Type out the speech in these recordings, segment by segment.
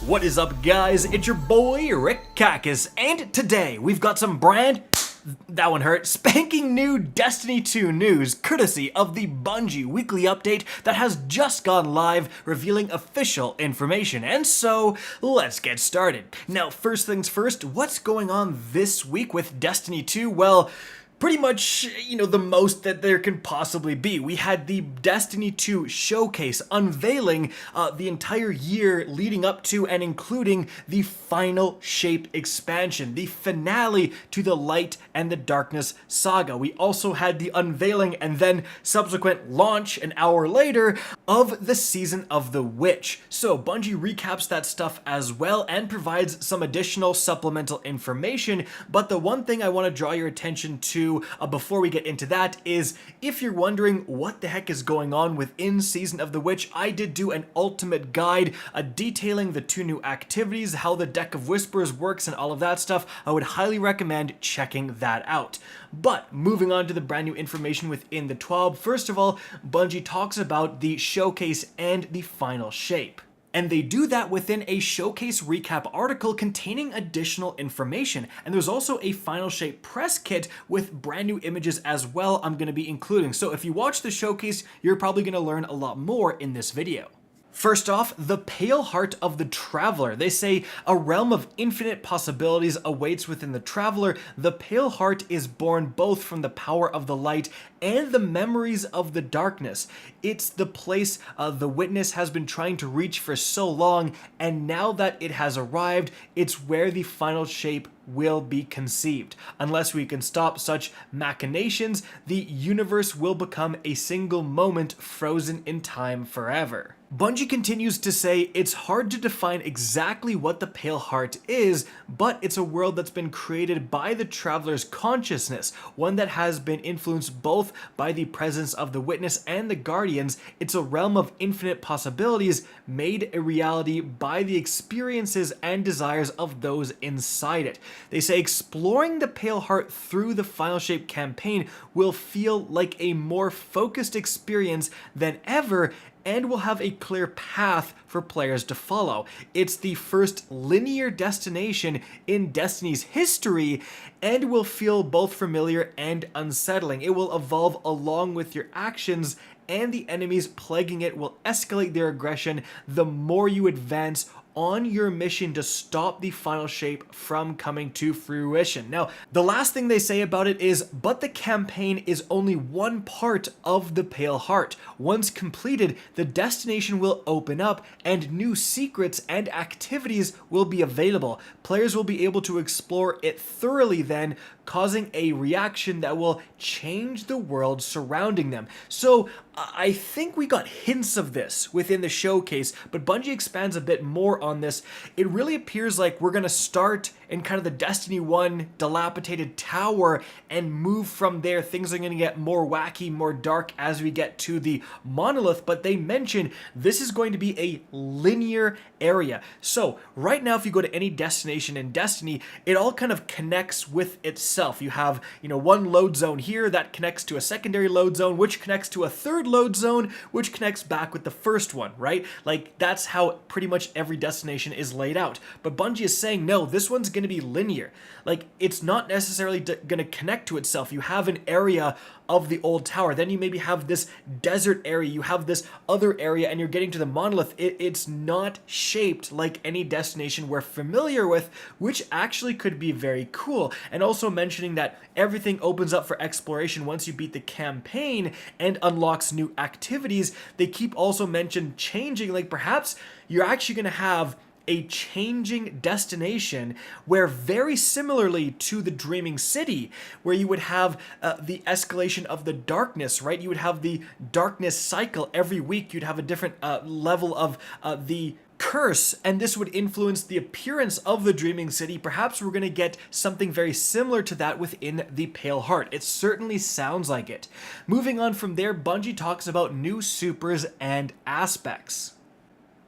What is up, guys? It's your boy Rick Kakis, and today we've got some spanking new Destiny 2 news courtesy of the Bungie weekly update that has just gone live, revealing official information. And so, let's get started. Now, first things first, what's going on this week with Destiny 2? Well, pretty much, the most that there can possibly be. We had the Destiny 2 showcase unveiling the entire year leading up to and including the Final Shape expansion, the finale to the Light and the Darkness saga. We also had the unveiling and then subsequent launch an hour later of the Season of the Witch. So Bungie recaps that stuff as well and provides some additional supplemental information, but the one thing I want to draw your attention to before we get into that is, if you're wondering what the heck is going on within Season of the Witch, I did do an ultimate guide detailing the 2 new activities, how the Deck of Whispers works and all of that stuff. I would highly recommend checking that out. But moving on to the brand new information within the TWAB, first of all, Bungie talks about the showcase and the Final Shape. And they do that within a showcase recap article containing additional information. And there's also a Final Shape press kit with brand new images as well I'm going to be including. So if you watch the showcase, you're probably going to learn a lot more in this video. First off, the Pale Heart of the Traveler. They say a realm of infinite possibilities awaits within the Traveler. The Pale Heart is born both from the power of the light and the memories of the darkness. It's the place the Witness has been trying to reach for so long, and now that it has arrived, it's where the Final Shape will be conceived. Unless we can stop such machinations, the universe will become a single moment frozen in time forever. Bungie continues to say it's hard to define exactly what the Pale Heart is, but it's a world that's been created by the Traveler's consciousness, one that has been influenced both by the presence of the Witness and the Guardians. It's a realm of infinite possibilities made a reality by the experiences and desires of those inside it. They say exploring the Pale Heart through the Final Shape campaign will feel like a more focused experience than ever, and will have a clear path for players to follow. It's the first linear destination in Destiny's history and will feel both familiar and unsettling. It will evolve along with your actions, and the enemies plaguing it will escalate their aggression the more you advance on your mission to stop the Final Shape from coming to fruition. Now, the last thing they say about it is, but the campaign is only one part of the Pale Heart. Once completed, the destination will open up and new secrets and activities will be available. Players will be able to explore it thoroughly then, causing a reaction that will change the world surrounding them. So I think we got hints of this within the showcase, but Bungie expands a bit more on this. It really appears like we're going to start in kind of the Destiny 1 dilapidated tower and move from there. Things are going to get more wacky, more dark as we get to the monolith, but they mention this is going to be a linear area. So right now, if you go to any destination in Destiny, it all kind of connects with itself. You have, one load zone here that connects to a secondary load zone, which connects to a third load zone, which connects back with the first one, right? Like, that's how pretty much every destination is laid out. But Bungie is saying, no, this one's going to be linear. Like, it's not necessarily going to connect to itself. You have an area of the old tower, then you maybe have this desert area, you have this other area, and you're getting to the monolith. It's not shaped like any destination we're familiar with, which actually could be very cool. And also mentioning that everything opens up for exploration once you beat the campaign and unlocks new activities. They keep also mentioned changing, like perhaps you're actually going to have a changing destination where, very similarly to the Dreaming City, where you would have the escalation of the darkness, right? You would have the darkness cycle every week. You'd have a different level of the curse, and this would influence the appearance of the Dreaming City. Perhaps we're going to get something very similar to that within the Pale Heart. It certainly sounds like it. Moving on from there, Bungie talks about new supers and aspects.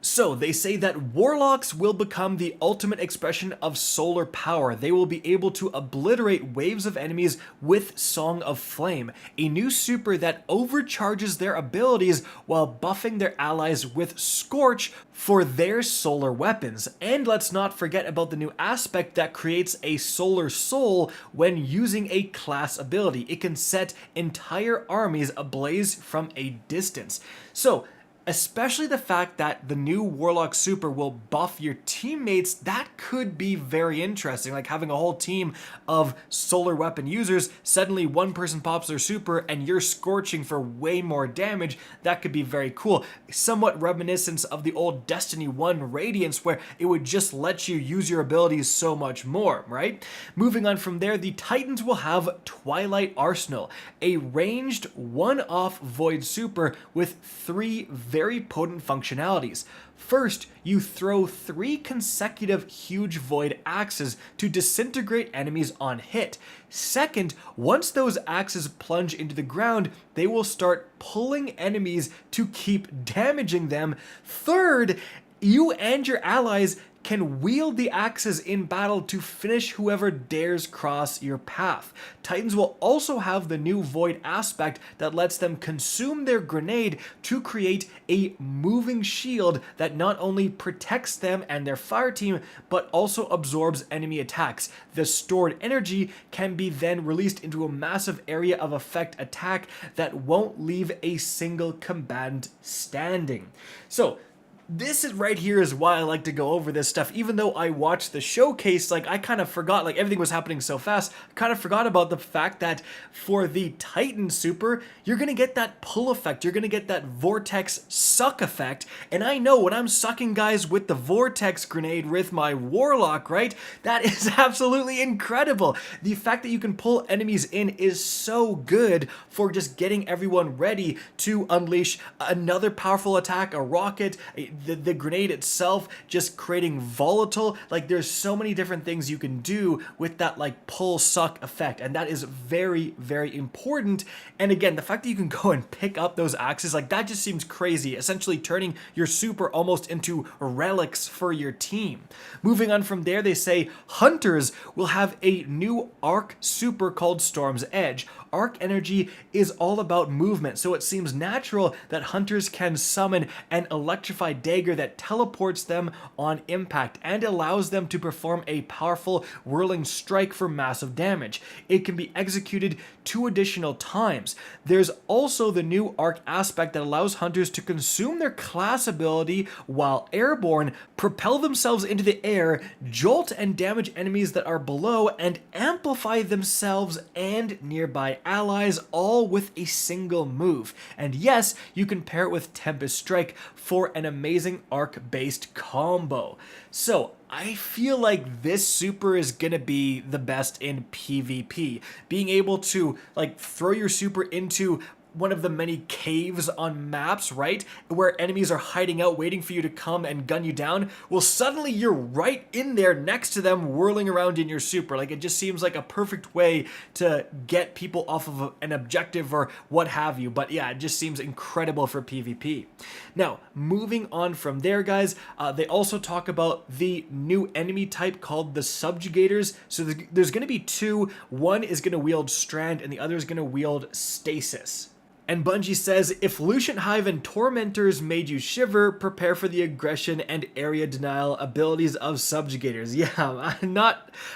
So they say that Warlocks will become the ultimate expression of solar power. They will be able to obliterate waves of enemies with Song of Flame, a new super that overcharges their abilities while buffing their allies with Scorch for their solar weapons. And let's not forget about the new aspect that creates a solar soul when using a class ability. It can set entire armies ablaze from a distance. So especially the fact that the new Warlock super will buff your teammates, that could be very interesting. Like having a whole team of solar weapon users, suddenly one person pops their super and you're scorching for way more damage. That could be very cool. Somewhat reminiscent of the old Destiny 1 Radiance, where it would just let you use your abilities so much more, right? Moving on from there, the Titans will have Twilight Arsenal, a ranged one-off void super with 3 very potent functionalities. First, you throw 3 consecutive huge void axes to disintegrate enemies on hit. Second, once those axes plunge into the ground, they will start pulling enemies to keep damaging them. Third, you and your allies can wield the axes in battle to finish whoever dares cross your path. Titans will also have the new Void aspect that lets them consume their grenade to create a moving shield that not only protects them and their fire team, but also absorbs enemy attacks. The stored energy can be then released into a massive area of effect attack that won't leave a single combatant standing. So, this is right here is why I like to go over this stuff. Even though I watched the showcase, like I kind of forgot, like everything was happening so fast, I kind of forgot about the fact that for the Titan super, you're going to get that pull effect. You're going to get that vortex suck effect. And I know when I'm sucking guys with the vortex grenade with my Warlock, right? That is absolutely incredible. The fact that you can pull enemies in is so good for just getting everyone ready to unleash another powerful attack, a rocket, the grenade itself, just creating volatile. Like there's so many different things you can do with that like pull suck effect, and that is very, very important. And again, the fact that you can go and pick up those axes, like that just seems crazy, essentially turning your super almost into relics for your team. Moving on from there, they say Hunters will have a new arc super called Storm's Edge. Arc energy is all about movement, so it seems natural that Hunters can summon an electrified dagger that teleports them on impact and allows them to perform a powerful whirling strike for massive damage. It can be executed 2 additional times. There's also the new arc aspect that allows Hunters to consume their class ability while airborne, propel themselves into the air, jolt and damage enemies that are below, and amplify themselves and nearby allies, all with a single move. And yes, you can pair it with Tempest Strike for an amazing arc-based combo. So I feel like this super is gonna be the best in PvP. Being able to like throw your super into one of the many caves on maps, right? Where enemies are hiding out waiting for you to come and gun you down. Well, suddenly you're right in there next to them whirling around in your super. Like it just seems like a perfect way to get people off of an objective or what have you. But yeah, it just seems incredible for PvP. Now, moving on from there, guys, they also talk about the new enemy type called the Subjugators. So there's going to be 2. One is going to wield Strand and the other is going to wield Stasis. And Bungie says, if Lucian Hive and Tormentors made you shiver, prepare for the aggression and area denial abilities of Subjugators. Yeah,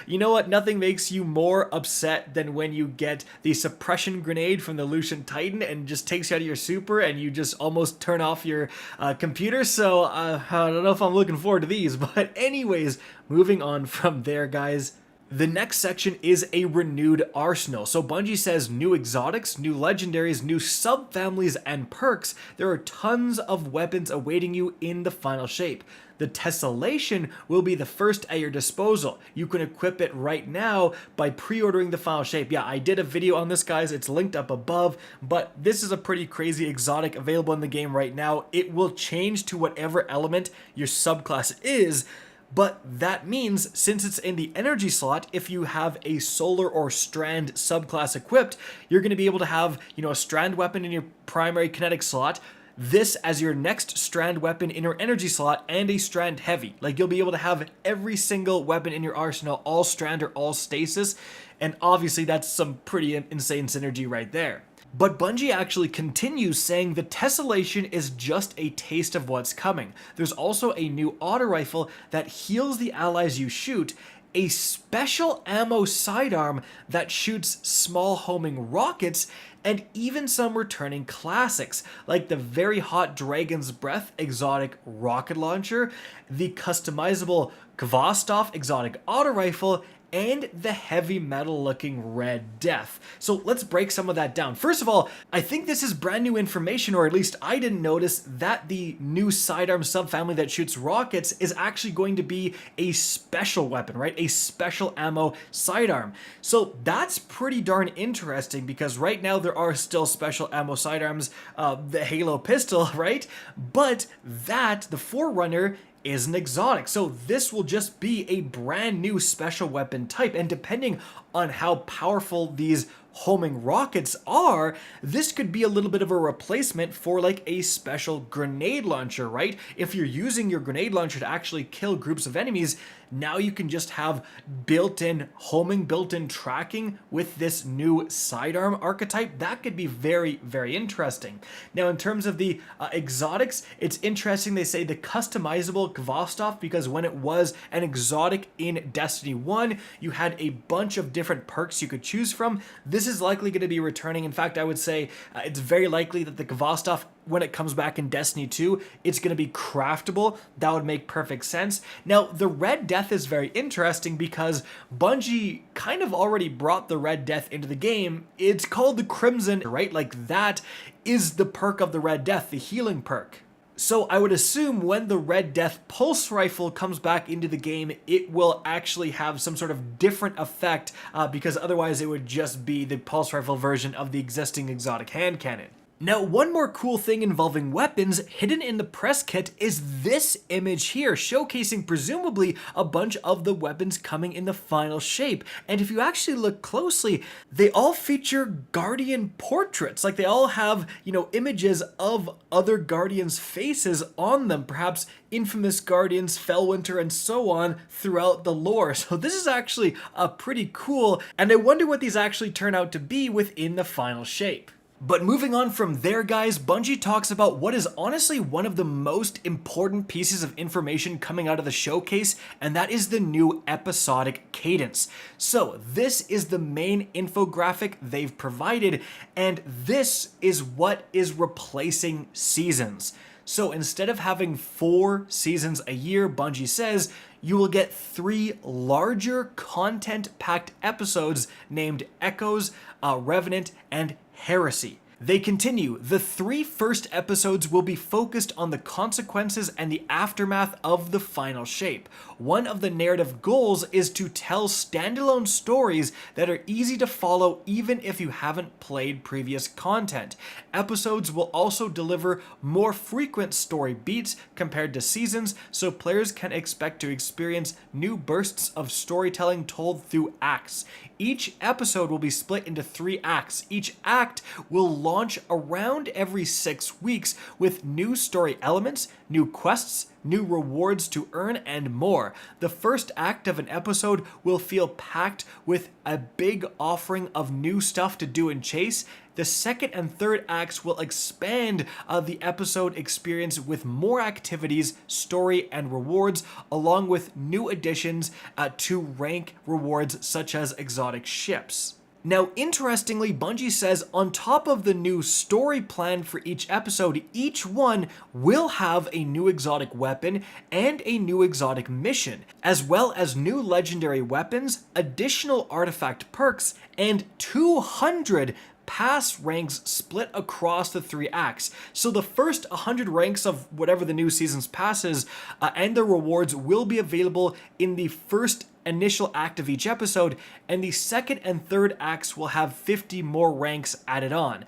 you know what? Nothing makes you more upset than when you get the suppression grenade from the Lucian Titan and just takes you out of your super and you just almost turn off your computer. So I don't know if I'm looking forward to these, but anyways, moving on from there, guys. The next section is a renewed arsenal. So Bungie says new exotics, new legendaries, new subfamilies, and perks. There are tons of weapons awaiting you in the final shape. The Tessellation will be the first at your disposal. You can equip it right now by pre-ordering the final shape. Yeah, I did a video on this, guys. It's linked up above, but this is a pretty crazy exotic available in the game right now. It will change to whatever element your subclass is. But that means, since it's in the energy slot, if you have a solar or strand subclass equipped, you're going to be able to have, a strand weapon in your primary kinetic slot, this as your next Strand weapon in your energy slot and a Strand heavy. Like, you'll be able to have every single weapon in your arsenal all Strand or all stasis, and obviously that's some pretty insane synergy right there. But Bungie actually continues saying the tessellation is just a taste of what's coming. There's also a new auto rifle that heals the allies you shoot, a special ammo sidearm that shoots small homing rockets, and even some returning classics, like the very hot Dragon's Breath exotic rocket launcher, the customizable Kvostov exotic auto rifle, and the heavy metal looking Red Death. So let's break some of that down. First of all, I think this is brand new information, or at least I didn't notice that the new sidearm subfamily that shoots rockets is actually going to be a special weapon, right? A special ammo sidearm. So that's pretty darn interesting, because right now there are still special ammo sidearms, the Halo pistol, right? But that, the Forerunner, is an exotic. So this will just be a brand new special weapon type, and depending on how powerful these homing rockets are, this could be a little bit of a replacement for like a special grenade launcher, right? If you're using your grenade launcher to actually kill groups of enemies, now you can just have built-in homing, built-in tracking with this new sidearm archetype. That could be very, very interesting. Now, in terms of the exotics, it's interesting they say the customizable Kvostov, because when it was an exotic in Destiny 1, you had a bunch of different perks you could choose from. This is likely going to be returning. In fact, I would say it's very likely that the Kvostov, when it comes back in Destiny 2, it's going to be craftable. That would make perfect sense. Now, the Red Death is very interesting because Bungie kind of already brought the Red Death into the game. It's called the Crimson, right? Like, that is the perk of the Red Death, the healing perk. So I would assume when the Red Death Pulse Rifle comes back into the game, it will actually have some sort of different effect, because otherwise it would just be the Pulse Rifle version of the existing exotic hand cannon. Now, one more cool thing involving weapons hidden in the press kit is this image here, showcasing presumably a bunch of the weapons coming in the final shape. And if you actually look closely, they all feature Guardian portraits. Like, they all have, you know, images of other Guardians' faces on them, perhaps infamous Guardians, Fellwinter, and so on throughout the lore. So this is actually pretty cool, and I wonder what these actually turn out to be within the final shape. But moving on from there, guys, Bungie talks about what is honestly one of the most important pieces of information coming out of the showcase, and that is the new episodic cadence. So this is the main infographic they've provided, and this is what is replacing seasons. So instead of having 4 seasons a year, Bungie says, you will get 3 larger content-packed episodes named Echoes, Revenant, and Heresy. They continue, the 3 first episodes will be focused on the consequences and the aftermath of the final shape. One of the narrative goals is to tell standalone stories that are easy to follow even if you haven't played previous content. Episodes will also deliver more frequent story beats compared to seasons, so players can expect to experience new bursts of storytelling told through acts. Each episode will be split into 3 acts. Each act will launch around every 6 weeks with new story elements, new quests, new rewards to earn, and more. The first act of an episode will feel packed with a big offering of new stuff to do and chase. The second and third acts will expand the episode experience with more activities, story, and rewards, along with new additions to rank rewards such as exotic ships. Now, interestingly, Bungie says on top of the new story plan for each episode, each one will have a new exotic weapon and a new exotic mission, as well as new legendary weapons, additional artifact perks, and 200 pass ranks split across the 3 acts. So the first 100 ranks of whatever the new season's passes and the rewards will be available in the first initial act of each episode, and the second and third acts will have 50 more ranks added on.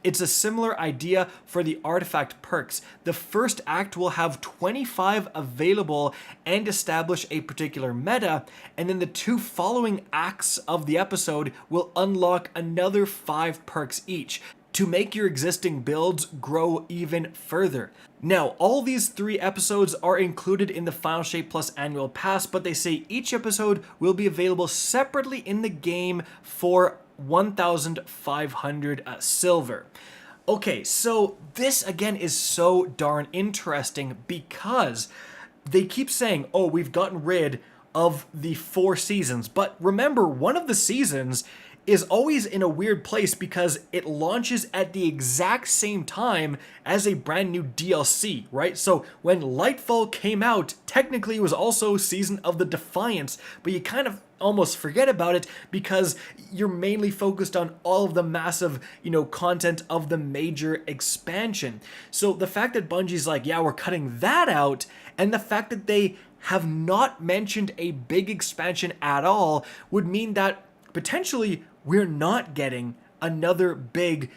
It's a similar idea for the artifact perks. The first act will have 25 available and establish a particular meta, and then the 2 following acts of the episode will unlock another 5 perks each. to make your existing builds grow even further. Now, all these 3 episodes are included in the Final Shape Plus annual pass, but they say each episode will be available separately in the game for 1,500 silver. Okay, so this again is so darn interesting because they keep saying, oh, we've gotten rid of the 4 seasons. But remember, one of the seasons is always in a weird place because it launches at the exact same time as a brand new DLC, right? So when Lightfall came out, technically it was also Season of the Defiance, but you kind of almost forget about it because you're mainly focused on all of the massive, content of the major expansion. So the fact that Bungie's like, yeah, we're cutting that out, and the fact that they have not mentioned a big expansion at all would mean that potentially we're not getting another big,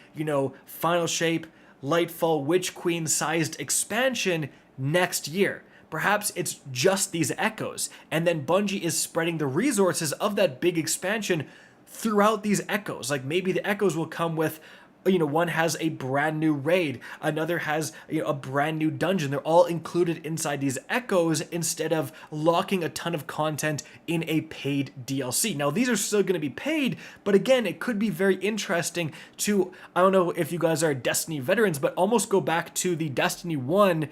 Final Shape, Lightfall, Witch Queen sized expansion next year. Perhaps it's just these echoes, and then Bungie is spreading the resources of that big expansion throughout these echoes. Like maybe the echoes will come with, one has a brand new raid, another has a brand new dungeon. They're all included inside these echoes instead of locking a ton of content in a paid DLC. Now, these are still going to be paid, but again, it could be very interesting to, I don't know if you guys are Destiny veterans, but almost go back to the Destiny 1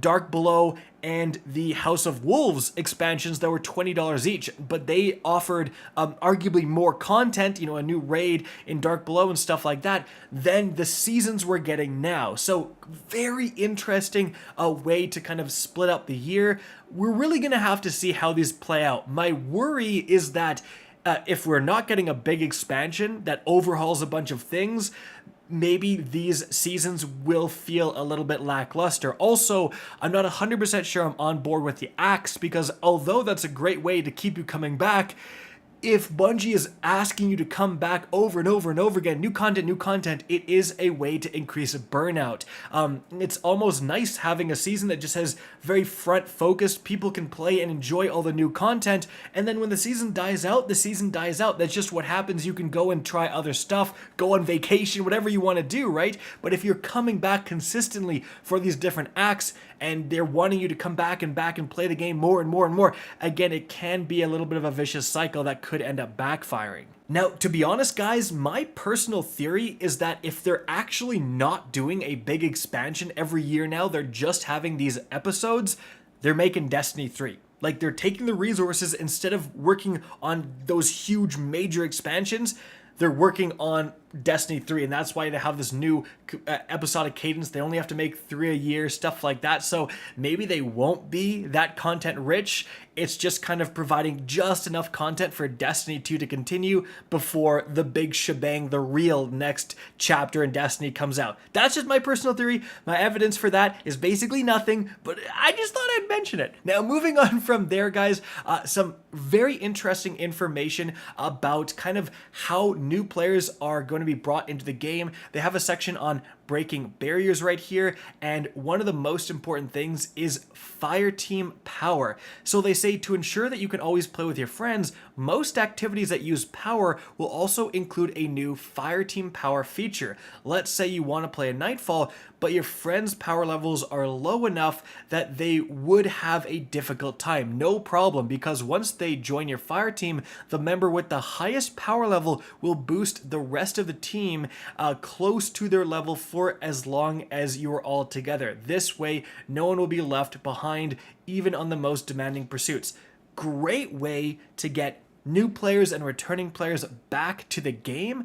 Dark Below and the House of Wolves expansions that were $20 each, but they offered arguably more content, a new raid in Dark Below and stuff like that, than the seasons we're getting now. So very interesting way to kind of split up the year. We're really going to have to see how these play out. My worry is that if we're not getting a big expansion that overhauls a bunch of things, maybe these seasons will feel a little bit lackluster. Also, I'm not 100% sure I'm on board with the axe, because although that's a great way to keep you coming back, if Bungie is asking you to come back over and over and over again, new content, it is a way to increase burnout. It's almost nice having a season that just has very front focused, people can play and enjoy all the new content, and then when the season dies out, the season dies out. That's just what happens. You can go and try other stuff, go on vacation, whatever you want to do, right? But if you're coming back consistently for these different acts, and they're wanting you to come back and play the game more and more and more, again, it can be a little bit of a vicious cycle that could end up backfiring. Now, to be honest, guys, my personal theory is that if they're actually not doing a big expansion every year now, they're just having these episodes, they're making Destiny 3. Like, they're taking the resources, instead of working on those huge major expansions, they're working on Destiny 3, and that's why they have this new episodic cadence. They only have to make 3 a year, stuff like that. So maybe they won't be that content rich. It's just kind of providing just enough content for Destiny 2 to continue before the big shebang, the real next chapter in Destiny comes out. That's just my personal theory. My evidence for that is basically nothing, but I just thought I'd mention it. Now, moving on from there, guys, some very interesting information about kind of how new players are going to be brought into the game. They have a section on breaking barriers right here, and one of the most important things is fireteam power. So they say to ensure that you can always play with your friends, most activities that use power will also include a new fireteam power feature. Let's say you want to play a Nightfall, but your friends' power levels are low enough that they would have a difficult time. No problem, because once they join your fire team, the member with the highest power level will boost the rest of the team close to their level for as long as you are all together. This way, no one will be left behind, even on the most demanding pursuits. Great way to get new players and returning players back to the game,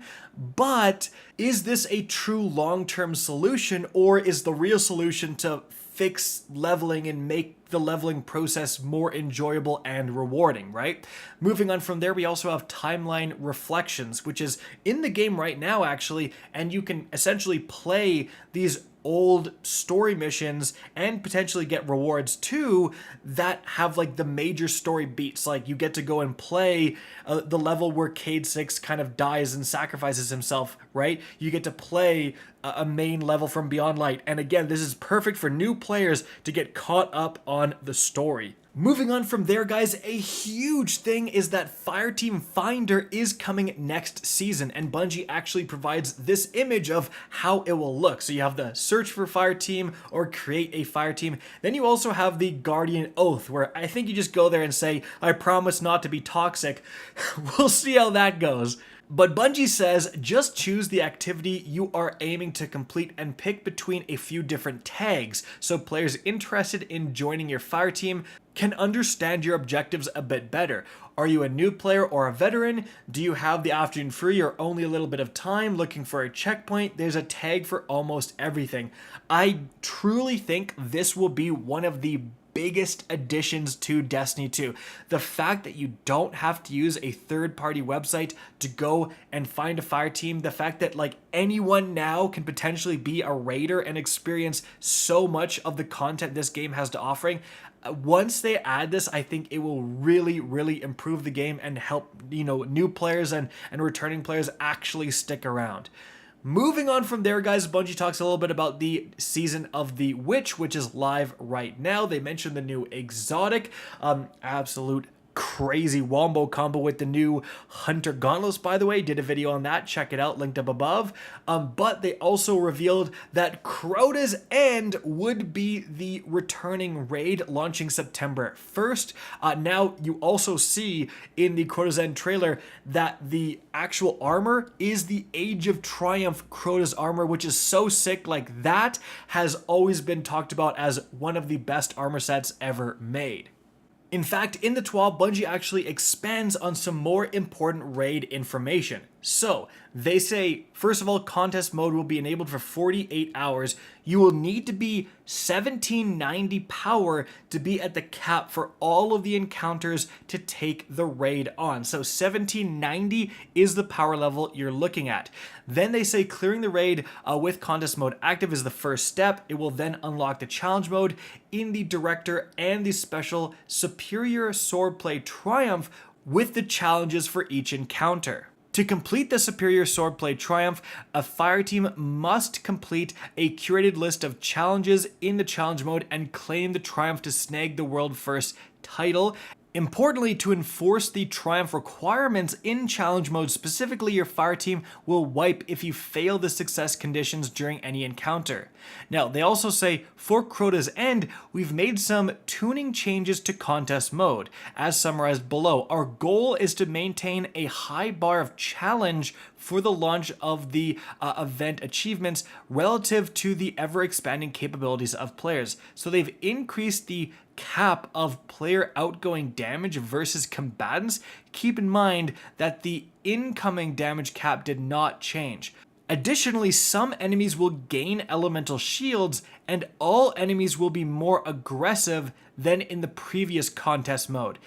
but is this a true long-term solution, or is the real solution to fix leveling and make the leveling process more enjoyable and rewarding, right? Moving on from there, we also have timeline reflections, which is in the game right now, actually, and you can essentially play these old story missions and potentially get rewards too that have like the major story beats. Like you get to go and play the level where Cade 6 kind of dies and sacrifices himself, right? You get to play a main level from Beyond Light. And again, this is perfect for new players to get caught up on the story. Moving on from there, guys, a huge thing is that Fireteam Finder is coming next season, and Bungie actually provides this image of how it will look. So you have the search for Fireteam or create a Fireteam. Then you also have the Guardian Oath, where I think you just go there and say, I promise not to be toxic. We'll see how that goes. But Bungie says just choose the activity you are aiming to complete and pick between a few different tags, so players interested in joining your fire team can understand your objectives a bit better. Are you a new player or a veteran? Do you have the afternoon free or only a little bit of time looking for a checkpoint? There's a tag for almost everything. I truly think this will be one of the biggest additions to Destiny 2. The fact that you don't have to use a third-party website to go and find a fire team, the fact that like anyone now can potentially be a raider and experience so much of the content this game has to offering. Once they add this, I think it will really, really improve the game and help, new players and returning players actually stick around. Moving on from there, guys, Bungie talks a little bit about the Season of the Witch, which is live right now. They mentioned the new exotic, absolute crazy wombo combo with the new Hunter gauntlets, by the way. Did a video on that, check it out, linked up above. But they also revealed that Crota's End would be the returning raid launching September 1st. Now you also see in the Crota's End trailer that the actual armor is the Age of Triumph Crota's armor, which is so sick. Like, that has always been talked about as one of the best armor sets ever made. In fact, in the TWAB, Bungie actually expands on some more important raid information. So, they say, first of all, contest mode will be enabled for 48 hours. You will need to be 1790 power to be at the cap for all of the encounters to take the raid on. So 1790 is the power level you're looking at. Then they say clearing the raid with contest mode active is the first step. It will then unlock the challenge mode in the Director and the special Superior Swordplay Triumph with the challenges for each encounter. To complete the Superior Swordplay Triumph, a fire team must complete a curated list of challenges in the challenge mode and claim the Triumph to snag the World First title. Importantly, to enforce the Triumph requirements in challenge mode specifically, your fire team will wipe if you fail the success conditions during any encounter. Now, they also say, for Crota's End, we've made some tuning changes to contest mode. As summarized below, our goal is to maintain a high bar of challenge for the launch of the event achievements relative to the ever-expanding capabilities of players. So they've increased the cap of player outgoing damage versus combatants. Keep in mind that the incoming damage cap did not change. Additionally, some enemies will gain elemental shields, and all enemies will be more aggressive than in the previous contest mode.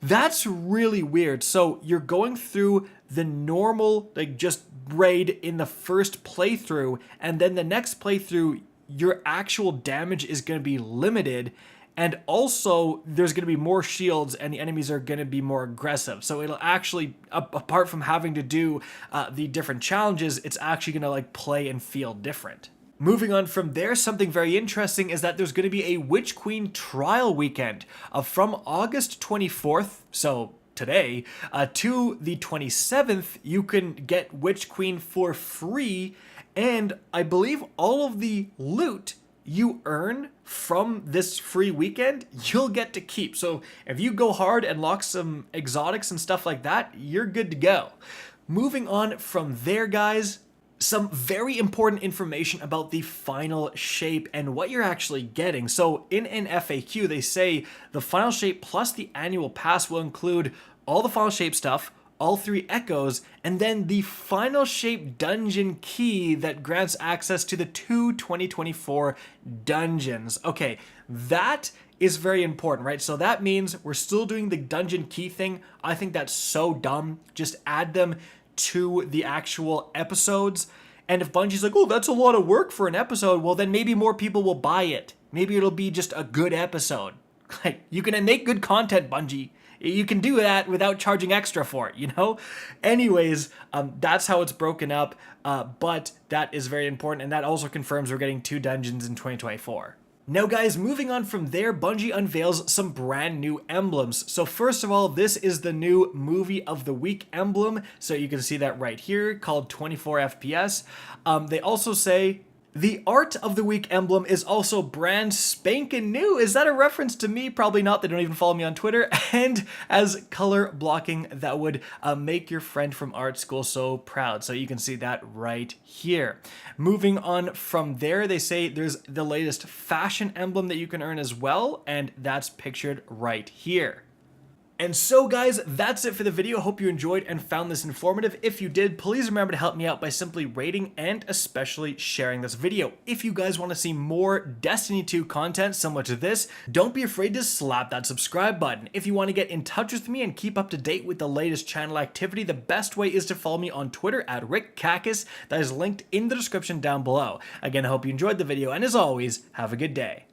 That's really weird. So you're going through the normal, like, just raid in the first playthrough, and then the next playthrough, your actual damage is going to be limited. And also, there's going to be more shields and the enemies are going to be more aggressive. So it'll actually, apart from having to do the different challenges, it's actually going to like play and feel different. Moving on from there, something very interesting is that there's going to be a Witch Queen trial weekend from August 24th, so today, to the 27th. You can get Witch Queen for free, and I believe all of the loot you earn from this free weekend, you'll get to keep. So if you go hard and lock some exotics and stuff like that, you're good to go. Moving on from there, guys, some very important information about the final shape and what you're actually getting. So in an FAQ, they say the final shape plus the annual pass will include all the final shape stuff, all 3 echoes, and then the final shape dungeon key that grants access to the 2 2024 dungeons. Okay, that is very important, right? So that means we're still doing the dungeon key thing. I think that's so dumb. Just add them to the actual episodes. And if Bungie's like, oh, that's a lot of work for an episode, well, then maybe more people will buy it. Maybe it'll be just a good episode. Like, you can make good content, Bungie. You can do that without charging extra for it, you know? Anyways, that's how it's broken up, but that is very important, and that also confirms we're getting 2 dungeons in 2024. Now guys, moving on from there, Bungie unveils some brand new emblems. So first of all, this is the new Movie of the Week emblem. So you can see that right here, called 24 FPS. They also say, the Art of the Week emblem is also brand spankin' new. Is that a reference to me? Probably not. They don't even follow me on Twitter. And as color blocking that would make your friend from art school so proud. So you can see that right here. Moving on from there, they say there's the latest fashion emblem that you can earn as well. And that's pictured right here. And so guys, that's it for the video. Hope you enjoyed and found this informative. If you did, please remember to help me out by simply rating and especially sharing this video. If you guys want to see more Destiny 2 content similar to this, don't be afraid to slap that subscribe button. If you want to get in touch with me and keep up to date with the latest channel activity, the best way is to follow me on Twitter at RickCacus. That is linked in the description down below. Again, I hope you enjoyed the video, and as always, have a good day.